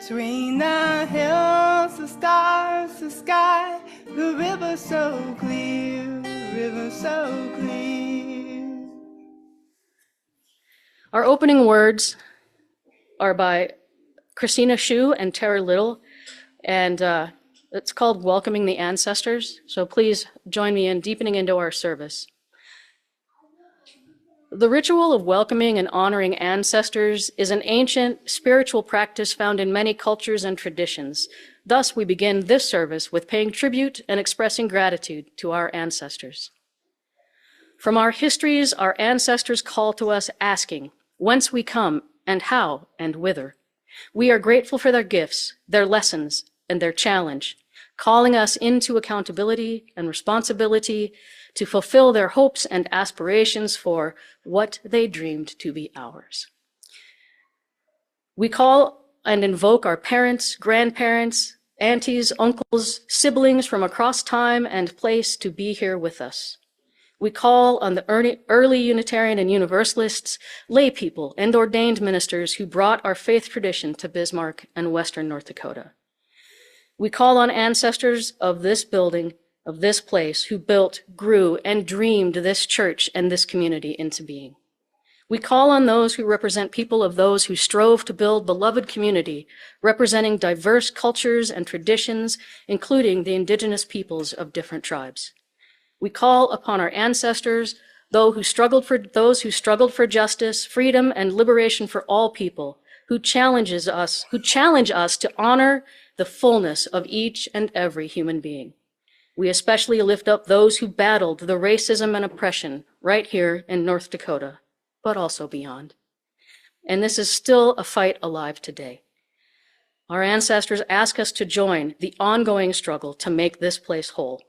Between the hills, the stars, the sky, the river so clear, river so clear. Our opening words are by Christina Shu and Tara Little, and it's called Welcoming the Ancestors. So please join me in deepening into our service. The ritual of welcoming and honoring ancestors is an ancient spiritual practice found in many cultures and traditions. Thus, we begin this service with paying tribute and expressing gratitude to our ancestors. From our histories, our ancestors call to us asking, whence we come and how and whither. We are grateful for their gifts, their lessons, and their challenge, calling us into accountability and responsibility to fulfill their hopes and aspirations for what they dreamed to be ours. We call and invoke our parents, grandparents, aunties, uncles, siblings from across time and place to be here with us. We call on the early Unitarian and Universalists, lay people, and ordained ministers who brought our faith tradition to Bismarck and Western North Dakota. We call on ancestors of this building, of this place, who built, grew, and dreamed this church and this community into being. We call on those who represent people of those who strove to build beloved community, representing diverse cultures and traditions, including the indigenous peoples of different tribes. We call upon our ancestors, those who struggled for justice, freedom, and liberation for all people, who challenge us to honor the fullness of each and every human being. We especially lift up those who battled the racism and oppression right here in North Dakota, but also beyond. And this is still a fight alive today. Our ancestors ask us to join the ongoing struggle to make this place whole.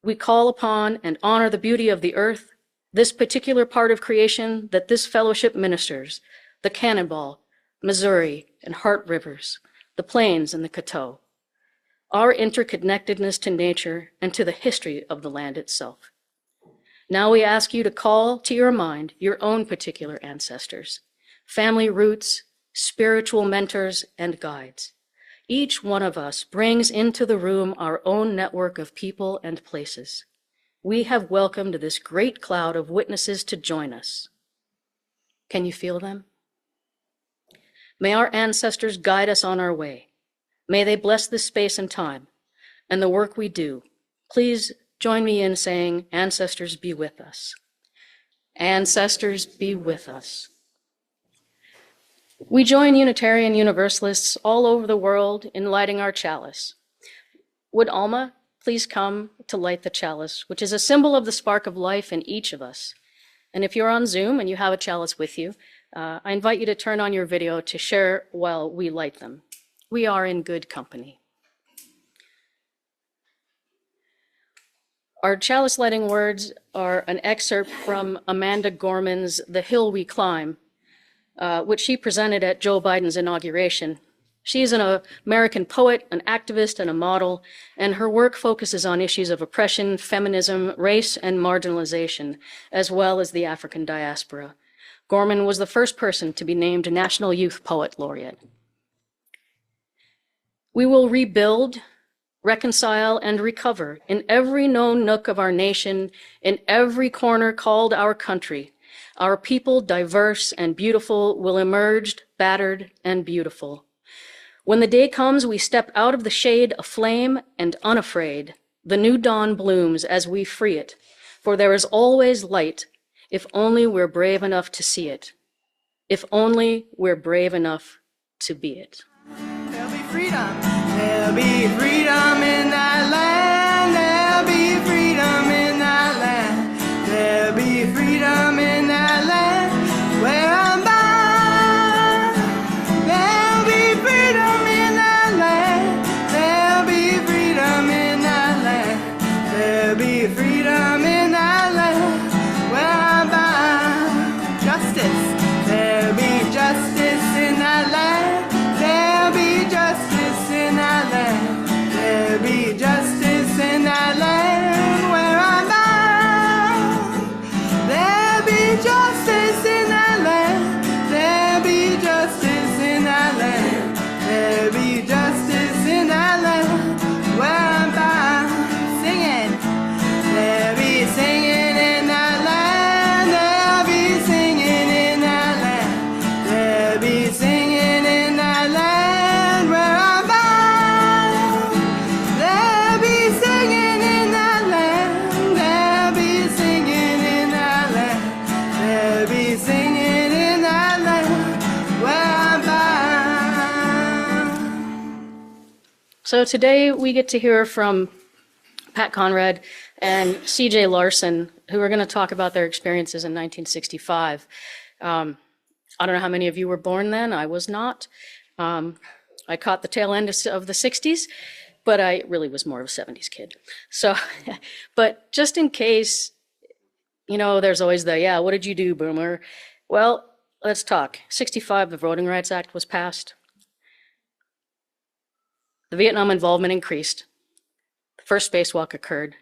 We call upon and honor the beauty of the earth, this particular part of creation that this fellowship ministers, the Cannonball, Missouri, and Heart Rivers, the Plains and the Coteau, our interconnectedness to nature and to the history of the land itself. Now we ask you to call to your mind your own particular ancestors, family roots, spiritual mentors, and guides. Each one of us brings into the room our own network of people and places. We have welcomed this great cloud of witnesses to join us. Can you feel them? May our ancestors guide us on our way. May they bless this space and time and the work we do. Please join me in saying, ancestors be with us. Ancestors be with us. We join Unitarian Universalists all over the world in lighting our chalice. Would Alma please come to light the chalice, which is a symbol of the spark of life in each of us. And if you're on Zoom and you have a chalice with you, I invite you to turn on your video to share while we light them. We are in good company. Our chalice lighting words are an excerpt from Amanda Gorman's The Hill We Climb, which she presented at Joe Biden's inauguration. She's an American poet, an activist, and a model, and her work focuses on issues of oppression, feminism, race, and marginalization, as well as the African diaspora. Gorman was the first person to be named National Youth Poet Laureate. We will rebuild, reconcile, and recover in every known nook of our nation, in every corner called our country. Our people, diverse and beautiful, will emerge battered and beautiful. When the day comes, we step out of the shade aflame and unafraid. The new dawn blooms as we free it, for there is always light, if only we're brave enough to see it. If only we're brave enough to be it. There'll be freedom. There'll be freedom in that land. There'll be freedom in that land. There'll be freedom in that land where I'm bound. There'll be freedom in that land. There'll be freedom in that land. There'll be freedom in that land where I'm bound. Justice. There'll be justice in that land. There'll be justice in that land. So today we get to hear from Pat Conrad and CJ Larsen, who are going to talk about their experiences in 1965. I don't know how many of you were born then. I was not. I caught the tail end of the 60s, but I really was more of a 70s kid. So, but just in case, you know, there's always the, yeah, what did you do, boomer? Well, let's talk. 65, the Voting Rights Act was passed. The Vietnam involvement increased. The first spacewalk occurred.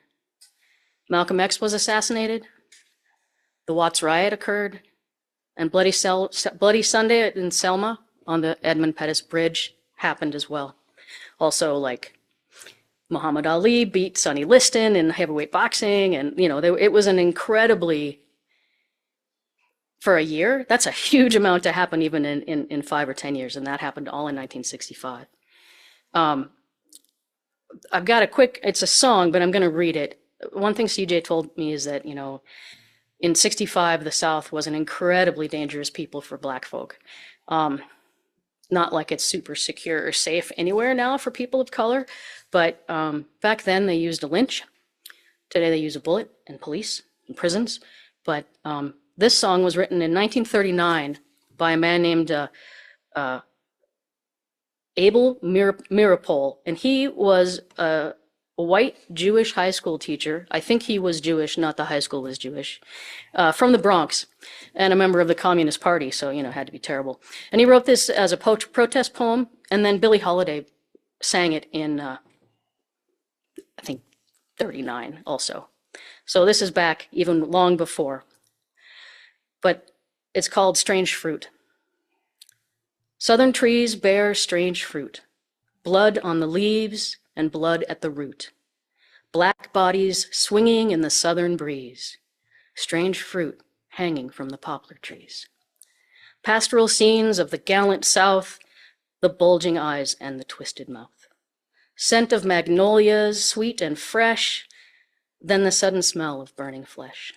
Malcolm X was assassinated. The Watts riot occurred. And Bloody Sunday in Selma on the Edmund Pettus Bridge happened as well. Also, like, Muhammad Ali beat Sonny Liston in heavyweight boxing. And, you know, it was an incredibly, for a year, that's a huge amount to happen even in 5 or 10 years. And that happened all in 1965. I've got a quick, it's a song, but I'm going to read it. One thing CJ told me is that, you know, in 65, the South was an incredibly dangerous people for Black folk. Not like it's super secure or safe anywhere now for people of color, but back then they used a lynch. Today they use a bullet and police and prisons. But this song was written in 1939 by a man named Abel Mirapol, and he was a white Jewish high school teacher. I think he was Jewish, not the high school was Jewish, from the Bronx, and a member of the Communist Party, so, you know, had to be terrible. And he wrote this as a protest poem, and then Billie Holiday sang it in, I think, 39 also. So this is back even long before. But it's called Strange Fruit. Southern trees bear strange fruit, blood on the leaves and blood at the root. Black bodies swinging in the southern breeze, strange fruit hanging from the poplar trees. Pastoral scenes of the gallant South, the bulging eyes and the twisted mouth. Scent of magnolias, sweet and fresh, then the sudden smell of burning flesh.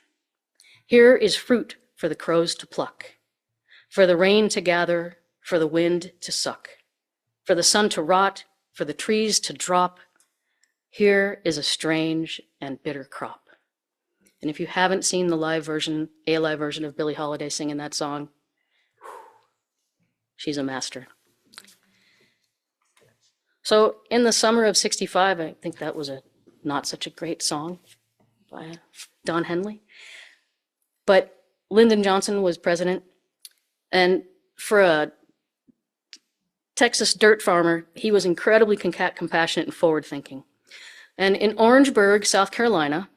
Here is fruit for the crows to pluck, for the rain to gather, for the wind to suck, for the sun to rot, for the trees to drop. Here is a strange and bitter crop. And if you haven't seen the live version of Billie Holiday singing that song, she's a master. So in the summer of 65, I think that was a not such a great song by Don Henley. But Lydon Johnson was president, and for a Texas dirt farmer, he was incredibly compassionate and forward-thinking. And in Orangeberg, South Carolina,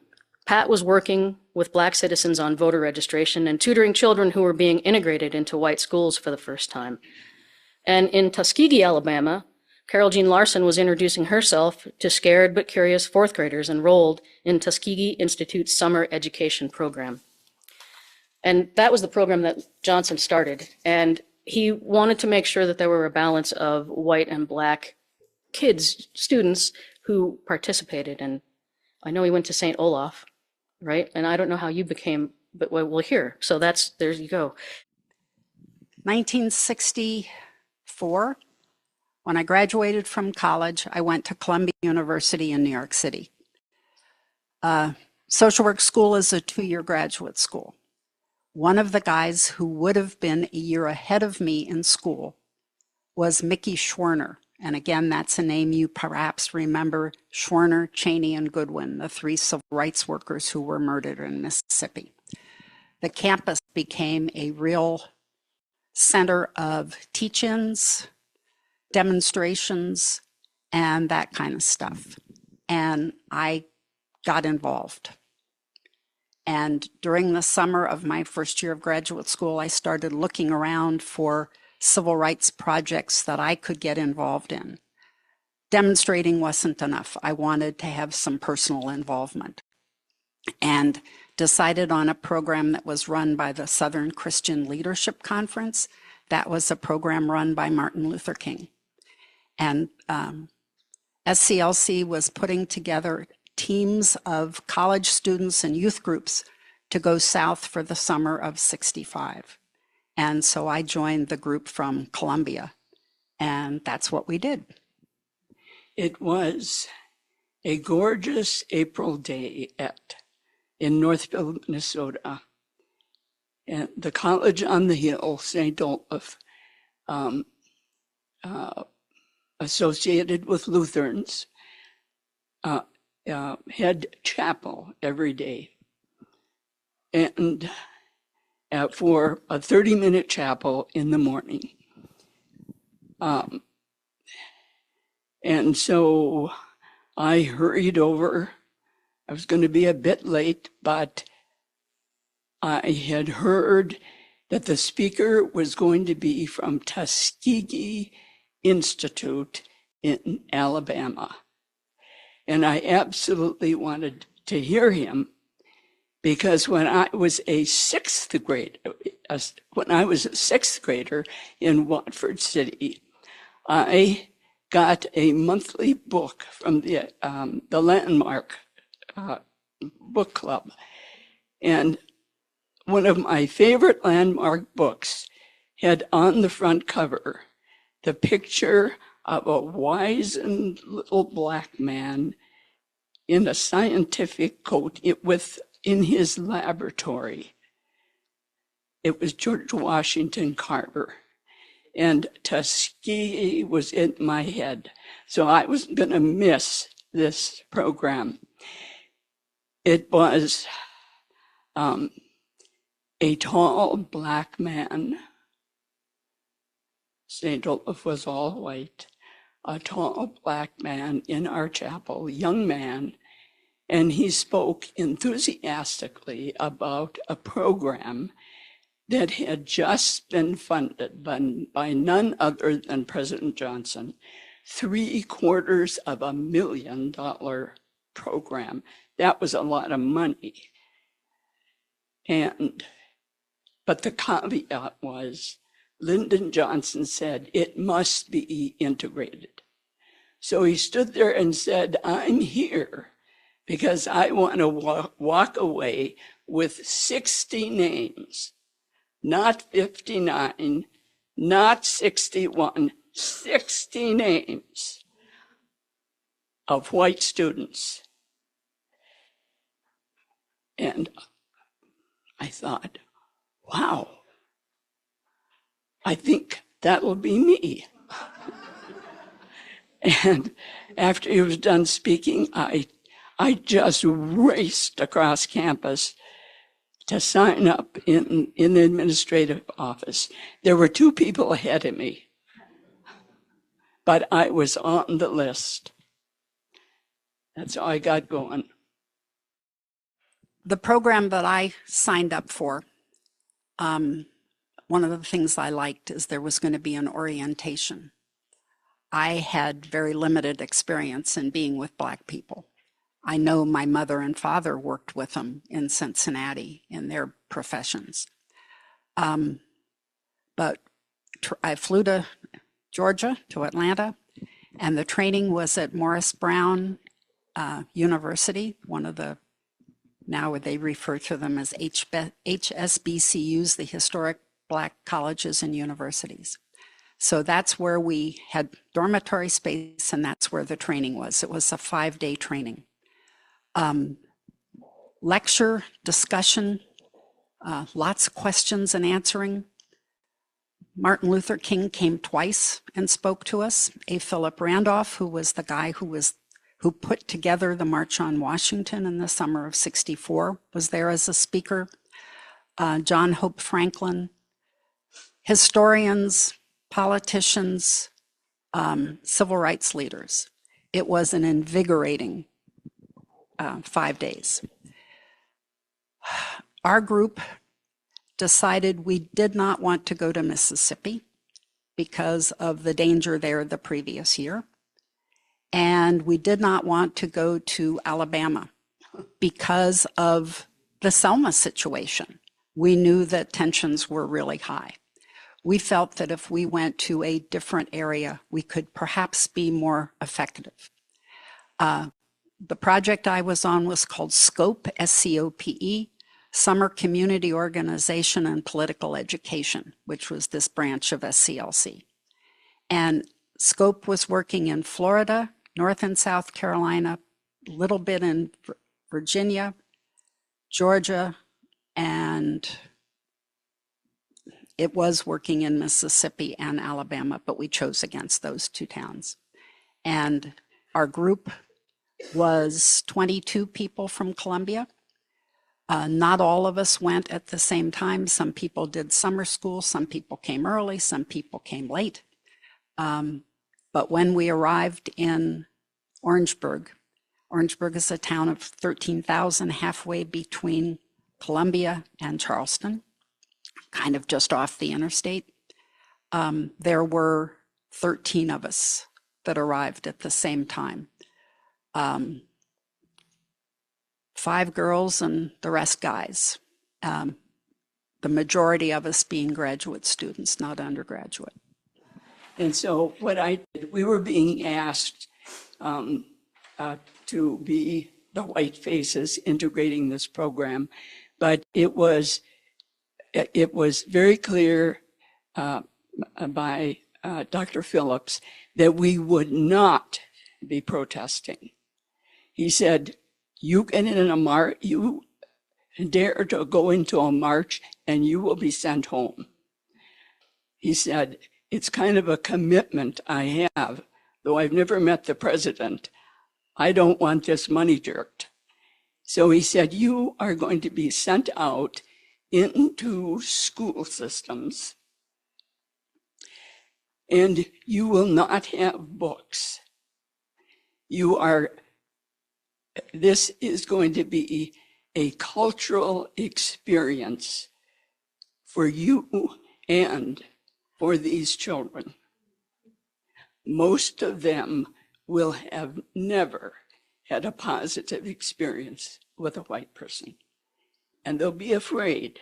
Pat was working with Black citizens on voter registration and tutoring children who were being integrated into white schools for the first time. And in Tuskegee, Alabama, Carol Jean Larsen was introducing herself to scared but curious fourth graders enrolled in Tuskegee Institute's summer education program. And that was the program that Johnson started. And he wanted to make sure that there were a balance of white and Black kids, students who participated. And I know he went to St. Olaf, right? And I don't know how you became, but we'll hear. So there you go. 1964, when I graduated from college, I went to Columbia University in New York City. Social work school is a 2-year graduate school. One of the guys who would have been a year ahead of me in school was Mickey Schwerner. And again, that's a name you perhaps remember: Schwerner, Cheney, and Goodwin, the 3 civil rights workers who were murdered in Mississippi. The campus became a real center of teach-ins, demonstrations, and that kind of stuff. And I got involved. And during the summer of my first year of graduate school, I started looking around for civil rights projects that I could get involved in. Demonstrating wasn't enough. I wanted to have some personal involvement, and decided on a program that was run by the Southern Christian Leadership Conference. That was a program run by Martin Luther King. And SCLC was putting together teams of college students and youth groups to go south for the summer of 65. And so I joined the group from Columbia, and that's what we did. It was a gorgeous April day in Northville, Minnesota. And the college on the hill, St. Olaf, associated with Lutherans, had chapel every day. And for a 30-minute chapel in the morning. And so I hurried over. I was going to be a bit late, but I had heard that the speaker was going to be from Tuskegee Institute in Alabama. And I absolutely wanted to hear him because when I was a sixth grader in Watford City, I got a monthly book from the Landmark book club. And one of my favorite Landmark books had on the front cover the picture of a wizened little black man in a scientific coat in his laboratory. It was George Washington Carver. And Tuskegee was in my head. So I was going to miss this program. It was a tall black man. St. Olaf was all white. A tall black man in our chapel, young man. And he spoke enthusiastically about a program that had just been funded by none other than President Johnson, $750,000 program. That was a lot of money. But the caveat was, Lydon Johnson said, it must be integrated. So he stood there and said, I'm here because I want to walk away with 60 names. Not 59, not 61, 60 names of white students. And I thought, wow, I think that will be me. And after he was done speaking, I just raced across campus to sign up in the administrative office. There were 2 people ahead of me, but I was on the list. That's how I got going. The program that I signed up for, one of the things I liked is there was going to be an orientation. I had very limited experience in being with Black people. I know my mother and father worked with them in Cincinnati in their professions. But I flew to Georgia, to Atlanta, and the training was at Morris Brown University, one of the, now they refer to them as HSBCUs, the historic Black colleges and universities. So that's where we had dormitory space, and that's where the training was. It was a 5-day training. Lecture, discussion, lots of questions and answering. Martin Luther King came twice and spoke to us. A. Philip Randolph, who was the guy who put together the March on Washington in the summer of '64, was there as a speaker. John Hope Franklin, historians, politicians, civil rights leaders. It was an invigorating 5 days. Our group decided we did not want to go to Mississippi because of the danger there the previous year. And we did not want to go to Alabama because of the Selma situation. We knew that tensions were really high. We felt that if we went to a different area, we could perhaps be more effective. The project I was on was called SCOPE, S-C-O-P-E, Summer Community Organization and Political Education, which was this branch of SCLC. And SCOPE was working in Florida, North and South Carolina, a little bit in Virginia, Georgia, and it was working in Mississippi and Alabama, but we chose against those two towns. And our group was 22 people from Columbia. Not all of us went at the same time. Some people did summer school, some people came early, some people came late. But when we arrived in Orangeberg, Orangeberg is a town of 13,000, halfway between Columbia and Charleston, kind of just off the interstate. There were 13 of us that arrived at the same time. 5 girls and the rest guys. The majority of us being graduate students, not undergraduate. And so what I did, we were being asked to be the white faces integrating this program, but it was very clear by Dr. Phillips that we would not be protesting. He said, you get in a march, you dare to go into a march and you will be sent home. He said, it's kind of a commitment I have, though I've never met the president. I don't want this money jerked. So he said, you are going to be sent out into school systems and you will not have books. This is going to be a cultural experience for you and for these children. Most of them will have never had a positive experience with a white person, and they'll be afraid.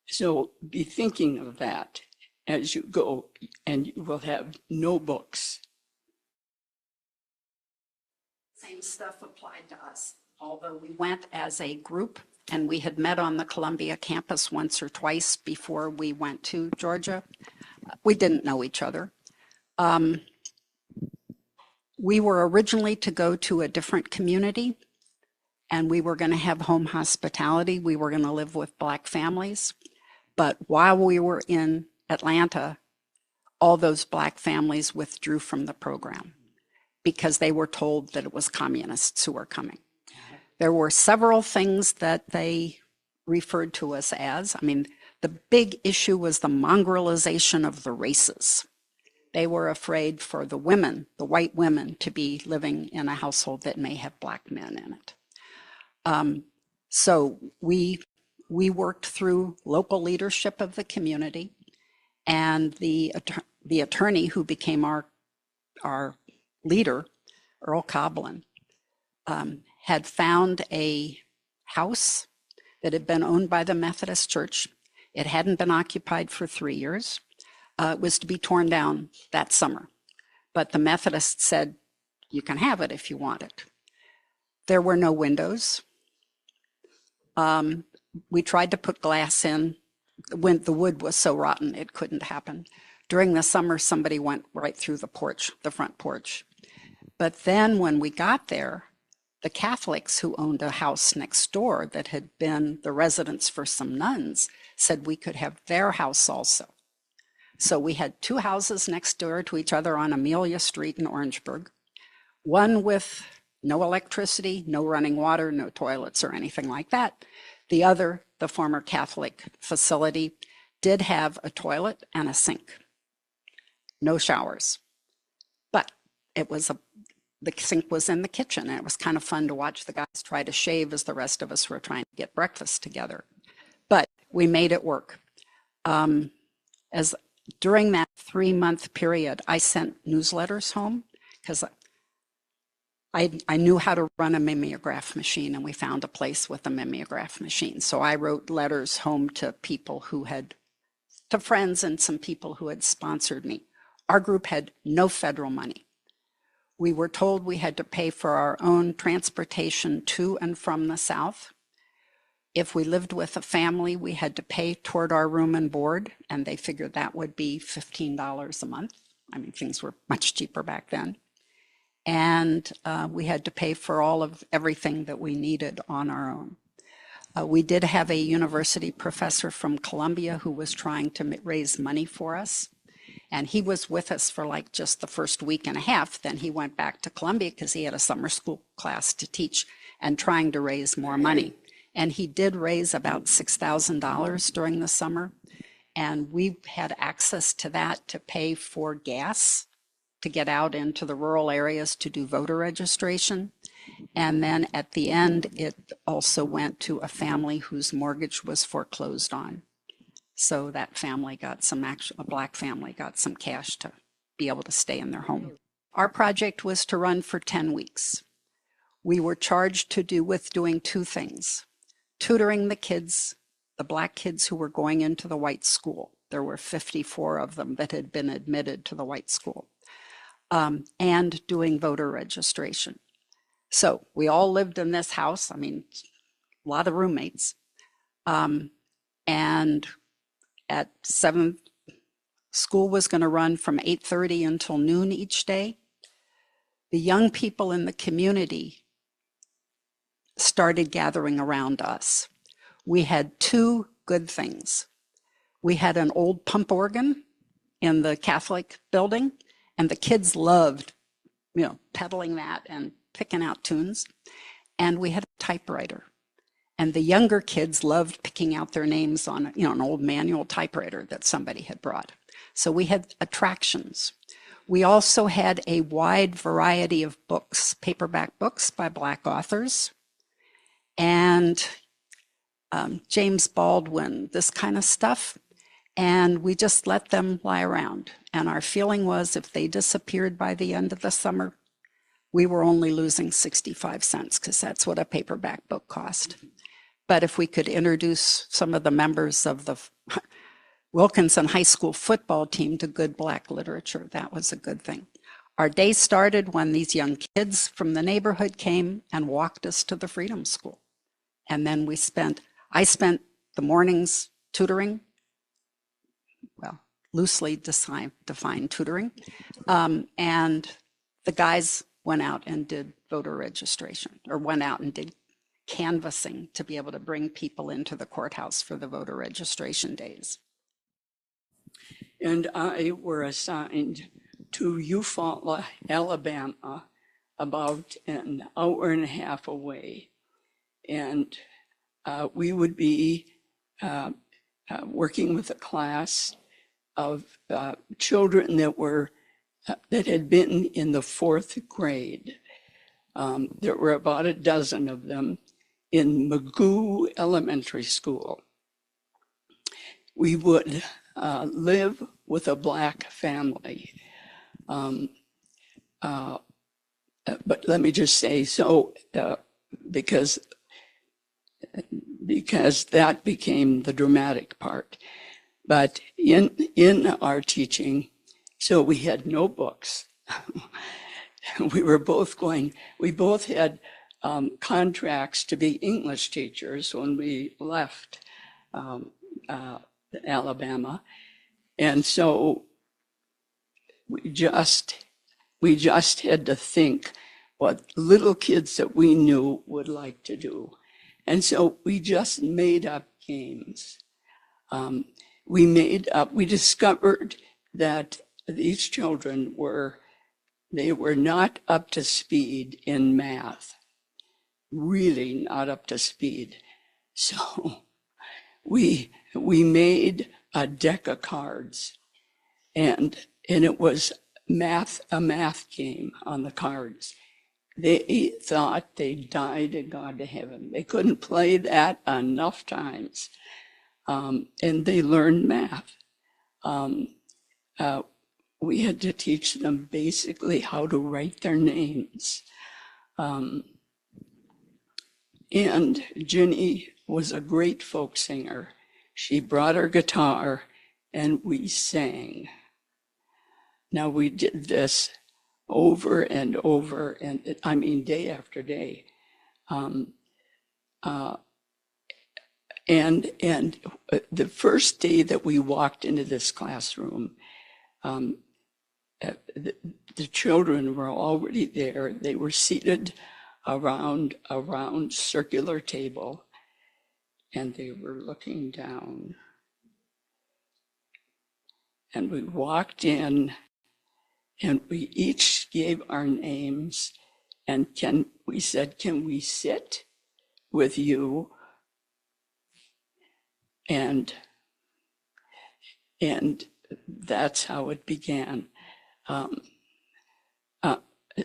So be thinking of that as you go, and you will have no books. Same stuff applied to us, although we went as a group and we had met on the Columbia campus once or twice before we went to Georgia. We didn't know each other. We were originally to go to a different community and we were going to have home hospitality. We were going to live with Black families. But while we were in Atlanta, all those Black families withdrew from the program because they were told that it was communists who were coming. There were several things that they referred to us as. I mean, the big issue was the mongrelization of the races. They were afraid for the women, the white women, to be living in a household that may have Black men in it. So we worked through local leadership of the community, and the attorney who became our leader, Earl Coblin, had found a house that had been owned by the Methodist Church. It hadn't been occupied for 3 years. It was to be torn down that summer. But the Methodists said, you can have it if you want it. There were no windows. We tried to put glass in. When the wood was so rotten, it couldn't happen. During the summer, somebody went right through the porch, the front porch. But then when we got there, the Catholics who owned a house next door that had been the residence for some nuns said we could have their house also. So we had 2 houses next door to each other on Amelia Street in Orangeberg, one with no electricity, no running water, no toilets or anything like that. The other, the former Catholic facility, did have a toilet and a sink. No showers. But it was the sink was in the kitchen, and it was kind of fun to watch the guys try to shave as the rest of us were trying to get breakfast together. But we made it work. During that 3-month period, I sent newsletters home because I knew how to run a mimeograph machine, and we found a place with a mimeograph machine. So I wrote letters home to people to friends and some people who had sponsored me. Our group had no federal money. We were told we had to pay for our own transportation to and from the South. If we lived with a family, we had to pay toward our room and board, and they figured that would be $15 a month. I mean, things were much cheaper back then. and we had to pay for all of everything that we needed on our own. We did have a university professor from Columbia who was trying to raise money for us. And he was with us for like just the first week and a half. Then he went back to Columbia because he had a summer school class to teach and trying to raise more money. And he did raise about $6,000 during the summer. And we had access to that to pay for gas to get out into the rural areas to do voter registration. And then at the end, it also went to a family whose mortgage was foreclosed on. So that family got a black family got some cash to be able to stay in their home. Our project was to run for 10 weeks. We were charged with doing two things: tutoring the kids, the black kids who were going into the white school. There were 54 of them that had been admitted to the white school, and doing voter registration. So we all lived in this house. I mean, a lot of roommates. And at 7, school was going to run from 8:30 until noon each day. The young people in the community started gathering around us. We had two good things. We had an old pump organ in the Catholic building, and the kids loved, pedaling that and picking out tunes. And we had a typewriter. And the younger kids loved picking out their names on, an old manual typewriter that somebody had brought. So we had attractions. We also had a wide variety of books, paperback books by black authors, and James Baldwin, this kind of stuff. And we just let them lie around. And our feeling was if they disappeared by the end of the summer, we were only losing 65 cents because that's what a paperback book cost. But if we could introduce some of the members of the Wilkinson High School football team to good black literature, that was a good thing. Our day started when these young kids from the neighborhood came and walked us to the Freedom School. And then I spent the mornings tutoring, well, loosely defined tutoring, and the guys went out and did voter registration, or went out and did canvassing to be able to bring people into the courthouse for the voter registration days. And I were assigned to Eufaula, Alabama, about an hour and a half away. And we would be working with a class of children that had been in the 4th grade. There were about a dozen of them in Magoo Elementary School. We would live with a black family. But let me just say, because that became the dramatic part. But in our teaching, so we had no books. We both had contracts to be English teachers when we left Alabama. And so we just had to think what little kids that we knew would like to do. And so we just made up games. We discovered that these children were not up to speed in math, really not up to speed. So we made a deck of cards, and it was a math game on the cards. They thought they died and gone to heaven. They couldn't play that enough times, and they learned math. We had to teach them basically how to write their names. And Ginny was a great folk singer. She brought her guitar and we sang. Now we did this over and over, and day after day. And the first day that we walked into this classroom, the children were already there. They were seated around a round circular table, and they were looking down. And we walked in, and we each gave our names, and we said, "Can we sit with you?" And that's how it began.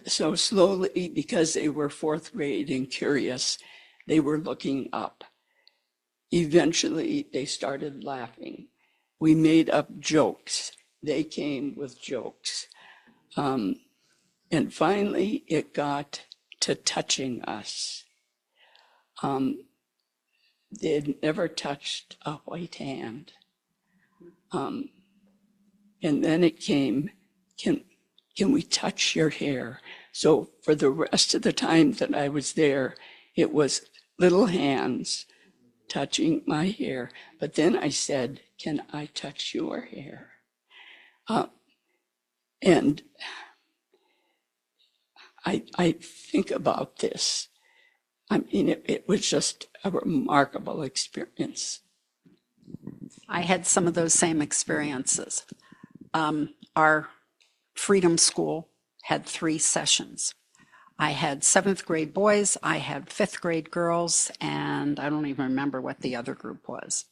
So slowly, because they were fourth grade and curious, they were looking up. Eventually, they started laughing. We made up jokes. They came with jokes. And finally, it got to touching us. They had never touched a white hand. And then it came, can we touch your hair? So for the rest of the time that I was there, it was little hands touching my hair. But then I said, can I touch your hair? And I think about this. I mean, it was just a remarkable experience. I had some of those same experiences. Our Freedom School had 3 sessions. I had 7th grade boys, I had 5th grade girls, and I don't even remember what the other group was.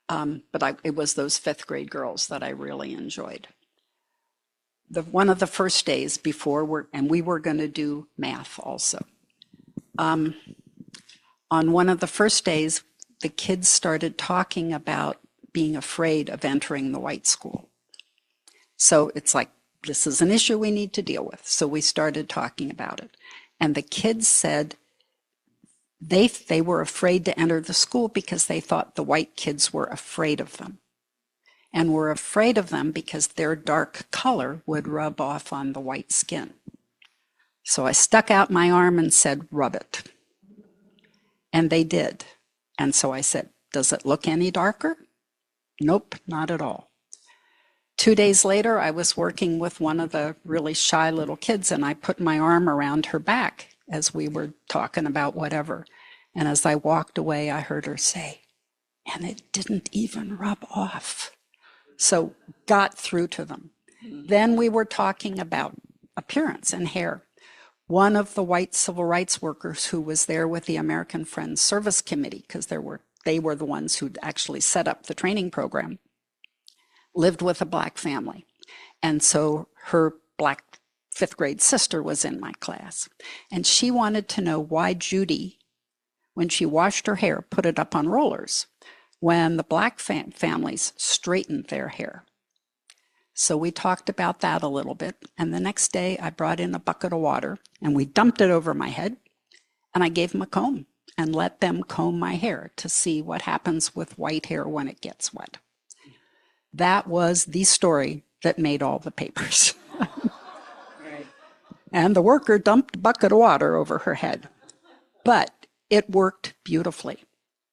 But it was those 5th grade girls that I really enjoyed. One of the first days before, we were going to do math also. On one of the first days, the kids started talking about being afraid of entering the white school. So it's like, this is an issue we need to deal with. So we started talking about it. And the kids said they were afraid to enter the school because they thought the white kids were afraid of them. And were afraid of them because their dark color would rub off on the white skin. So I stuck out my arm and said, rub it. And they did. And so I said, does it look any darker? Nope, not at all. 2 days later, I was working with one of the really shy little kids, and I put my arm around her back as we were talking about whatever. And as I walked away, I heard her say, and it didn't even rub off. So got through to them. Then we were talking about appearance and hair. One of the white civil rights workers who was there with the American Friends Service Committee, because they were the ones who'd actually set up the training program, lived with a black family. And so her black 5th grade sister was in my class. And she wanted to know why Judy, when she washed her hair, put it up on rollers, when the black families straightened their hair. So we talked about that a little bit. And the next day I brought in a bucket of water and we dumped it over my head. And I gave them a comb and let them comb my hair to see what happens with white hair when it gets wet. That was the story that made all the papers. Right. And the worker dumped a bucket of water over her head. But it worked beautifully.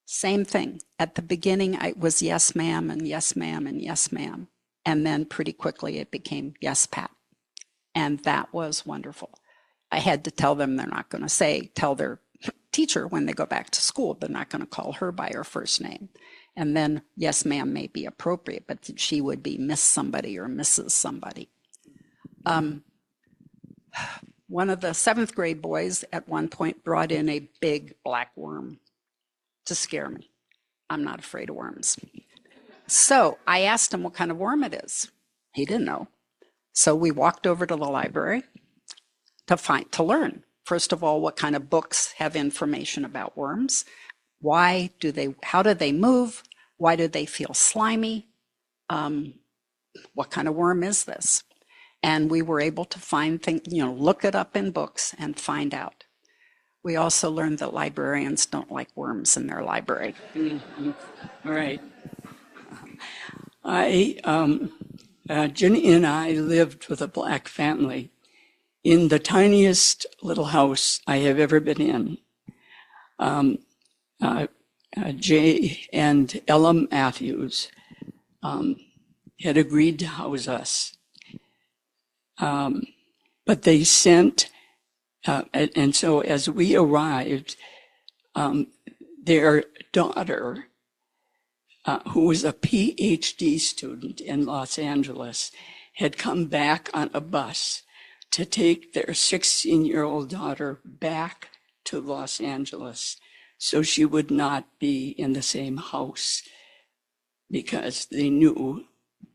Same thing. At the beginning, it was yes, ma'am, and yes, ma'am, and yes, ma'am. And then pretty quickly it became yes, Pat. And that was wonderful. I had to tell them they're not going to tell their teacher when they go back to school, they're not going to call her by her first name. And then, yes, ma'am may be appropriate, but she would be Miss somebody or Mrs. somebody. One of the 7th grade boys at one point brought in a big black worm to scare me. I'm not afraid of worms. So I asked him what kind of worm it is. He didn't know. So we walked over to the library to learn. First of all, what kind of books have information about worms? How do they move? Why do they feel slimy? What kind of worm is this? And we were able to find things, look it up in books and find out. We also learned that librarians don't like worms in their library. Mm-hmm. Right. Jenny and I lived with a black family in the tiniest little house I have ever been in. Jay and Ella Matthews had agreed to house us. But they sent, and so as we arrived, their daughter, who was a PhD student in Los Angeles, had come back on a bus to take their 16-year-old daughter back to Los Angeles so she would not be in the same house, because they knew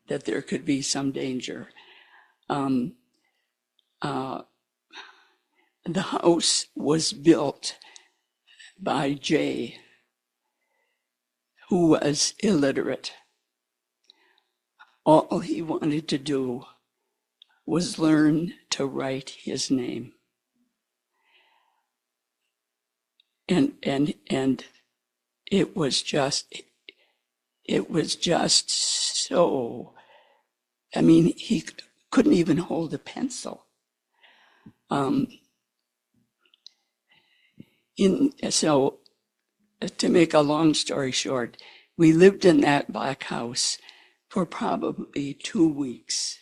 that there could be some danger. The house was built by Jay, who was illiterate. All he wanted to do was learn to write his name. And it was just so, I mean, he couldn't even hold a pencil. So to make a long story short, we lived in that black house for probably 2 weeks.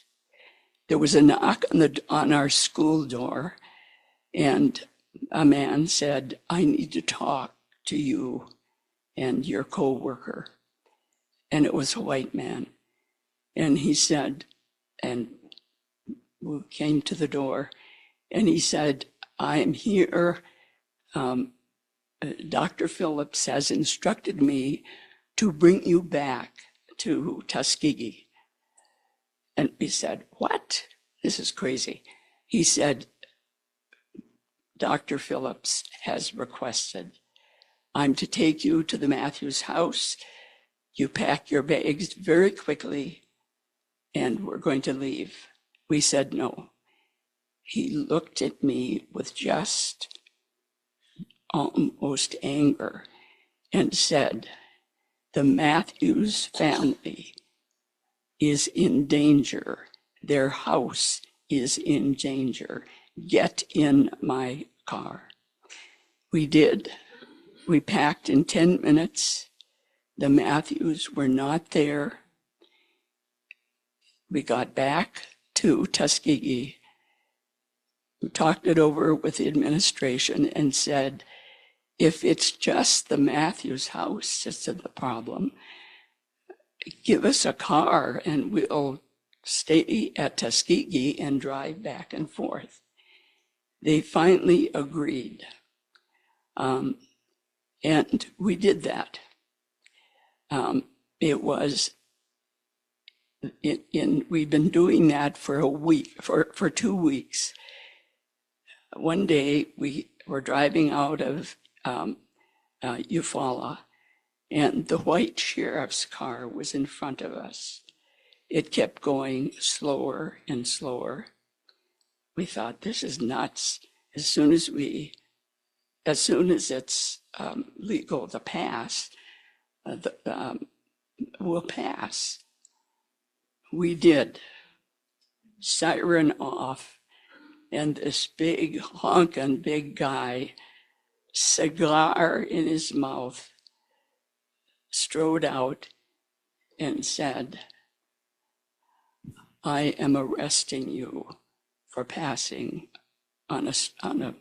There was a knock on our school door, and a man said, "I need to talk to you and your co-worker." And it was a white man. And he said, and we came to the door, and he said, "I am here. Dr. Phillips has instructed me to bring you back to Tuskegee." And we said, "What? This is crazy." He said, "Dr. Phillips has requested I'm to take you to the Matthews house. You pack your bags very quickly, and we're going to leave." We said no. He looked at me with just almost anger and said, "The Matthews family is in danger. Their house is in danger. Get in my car." We did. We packed in 10 minutes. The Matthews were not there. We got back to Tuskegee. We talked it over with the administration and said, if it's just the Matthews house that's the problem, give us a car and we'll stay at Tuskegee and drive back and forth. They finally agreed. And we did that. We've been doing that for a week, for 2 weeks. One day we were driving out of Eufaula, and the white sheriff's car was in front of us. It kept going slower and slower. We thought, this is nuts. As soon as it's legal to pass, we'll pass. We did. Siren off, and this big honking big guy, cigar in his mouth, strode out and said, "I am arresting you for passing on a."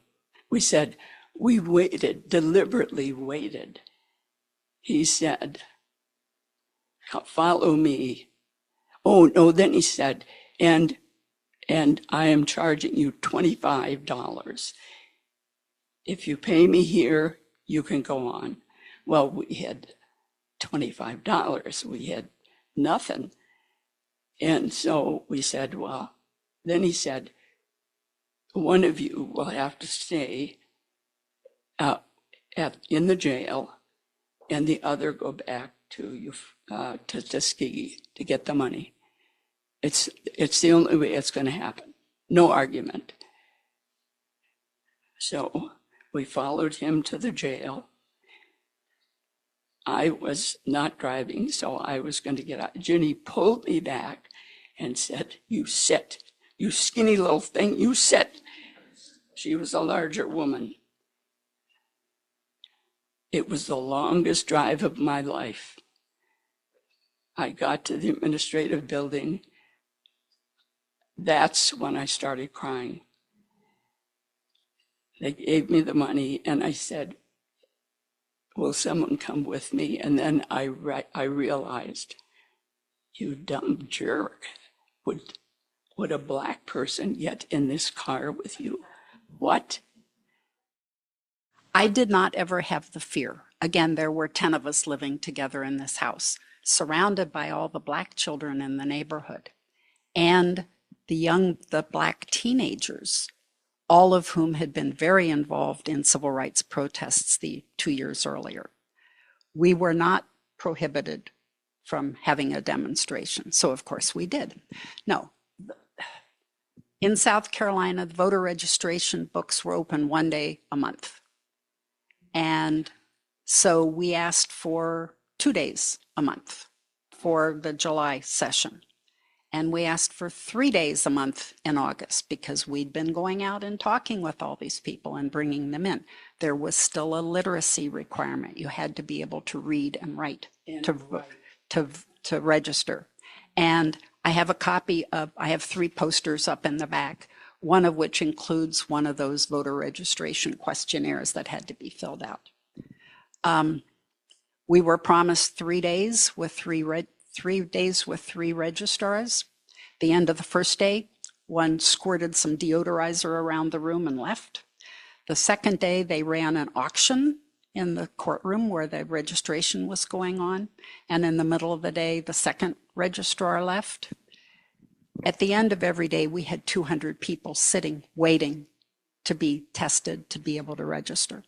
We said, we waited, deliberately waited. He said, "Follow me." Oh, no, then he said, and I am charging you $25. If you pay me here, you can go on. Well, we had $25. We had nothing. And so we said, well, then he said, one of you will have to stay in the jail, and the other go back to Tuskegee to get the money. It's the only way it's going to happen. No argument. So we followed him to the jail. I was not driving, so I was going to get out. Ginny pulled me back and said, "You sit. You skinny little thing, you sit." She was a larger woman. It was the longest drive of my life. I got to the administrative building. that's when I started crying. They gave me the money, and I said, will someone come with me? And then I realized, you dumb jerk, would a black person get in this car with you? What? I did not ever have the fear. Again, there were 10 of us living together in this house, surrounded by all the black children in the neighborhood, and the black teenagers, all of whom had been very involved in civil rights protests the 2 years earlier. We were not prohibited from having a demonstration, so of course we did. No. In South Carolina, the voter registration books were open 1 day a month. And so we asked for 2 days a month for the July session. And we asked for 3 days a month in August because we'd been going out and talking with all these people and bringing them in. There was still a literacy requirement. You had to be able to read and write to register. And I have I have 3 posters up in the back, one of which includes one of those voter registration questionnaires that had to be filled out. We were promised 3 days with 3 registrars. The end of the first day, one squirted some deodorizer around the room and left. The second day, they ran an auction in the courtroom where the registration was going on. And in the middle of the day, the second registrar left. At the end of every day, we had 200 people sitting, waiting to be tested, to be able to register.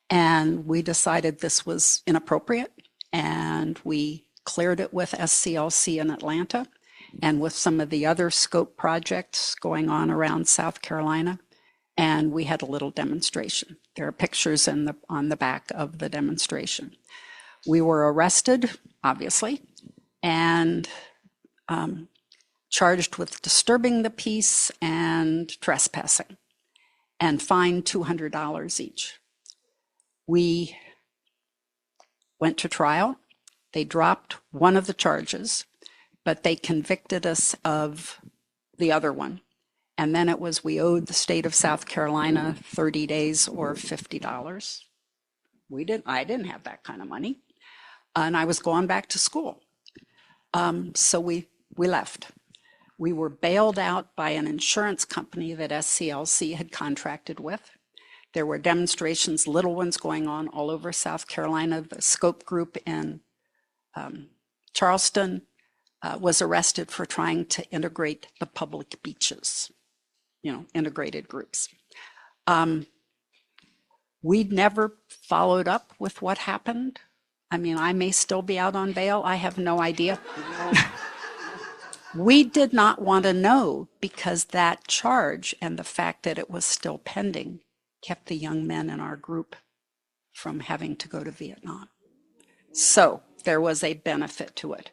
And we decided this was inappropriate, and we cleared it with SCLC in Atlanta and with some of the other scope projects going on around South Carolina. And we had a little demonstration. There are pictures on the back of the demonstration. We were arrested, obviously, and charged with disturbing the peace and trespassing, and fined $200 each. We went to trial. They dropped one of the charges, but they convicted us of the other one. And then it was, we owed the state of South Carolina 30 days or $50. I didn't have that kind of money. And I was going back to school. So we left. We were bailed out by an insurance company that SCLC had contracted with. There were demonstrations, little ones going on all over South Carolina. The Scope group in Charleston was arrested for trying to integrate the public beaches, integrated groups. We'd never followed up with what happened. I mean, I may still be out on bail. I have no idea. We did not want to know because that charge and the fact that it was still pending kept the young men in our group from having to go to Vietnam. So there was a benefit to it.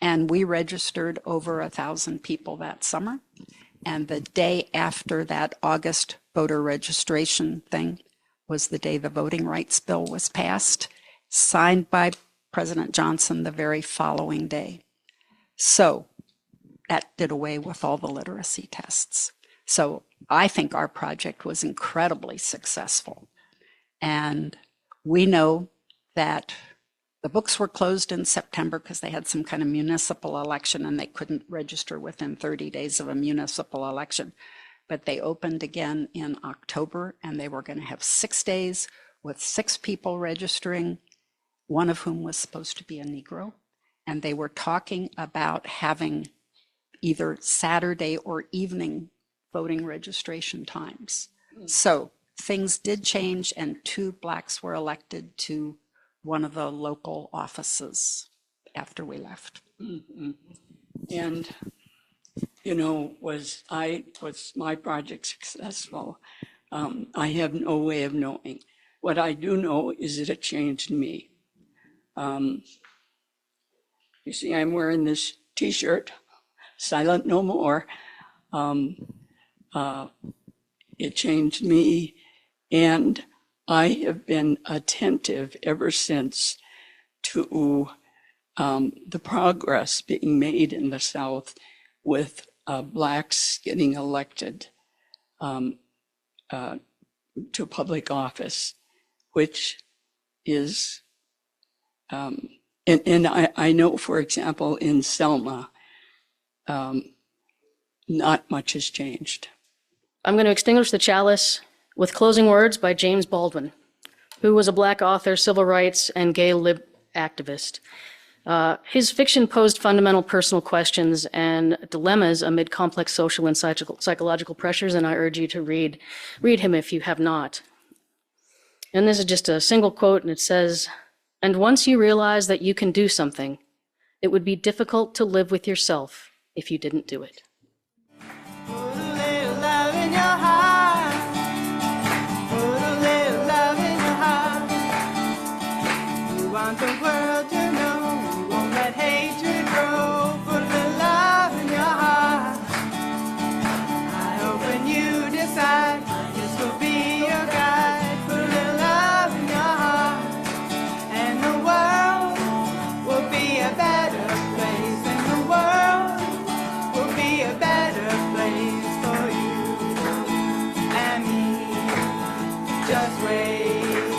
And we registered over 1,000 people that summer. And the day after that August voter registration thing was the day the voting rights bill was passed, signed by President Johnson the very following day. So that did away with all the literacy tests. So I think our project was incredibly successful. And we know that the books were closed in September because they had some kind of municipal election and they couldn't register within 30 days of a municipal election. But they opened again in October, and they were going to have 6 days with 6 people registering, one of whom was supposed to be a Negro. And they were talking about having either Saturday or evening voting registration times. So things did change, and 2 Blacks were elected to one of the local offices after we left. Mm-hmm. And, was my project successful? I have no way of knowing. What I do know is that it changed me. You see, I'm wearing this T-shirt, Silent No More. It changed me, and I have been attentive ever since to the progress being made in the South with Blacks getting elected to public office, which is, and I know, for example, in Selma, not much has changed. I'm going to extinguish the chalice with closing words by James Baldwin, who was a Black author, civil rights, and gay lib activist. His fiction posed fundamental personal questions and dilemmas amid complex social and psychological pressures, and I urge you to read him if you have not. And this is just a single quote, and it says, "And once you realize that you can do something, it would be difficult to live with yourself if you didn't do it." Put a little love in your heart. Put a little love in your heart. You want the world to know you won't let hatred grow. Put a little love in your heart. I hope when you decide this will be your guide. Put a little love in your heart, and the world will be a better place. And the world will be a better place for you and me. Just wait.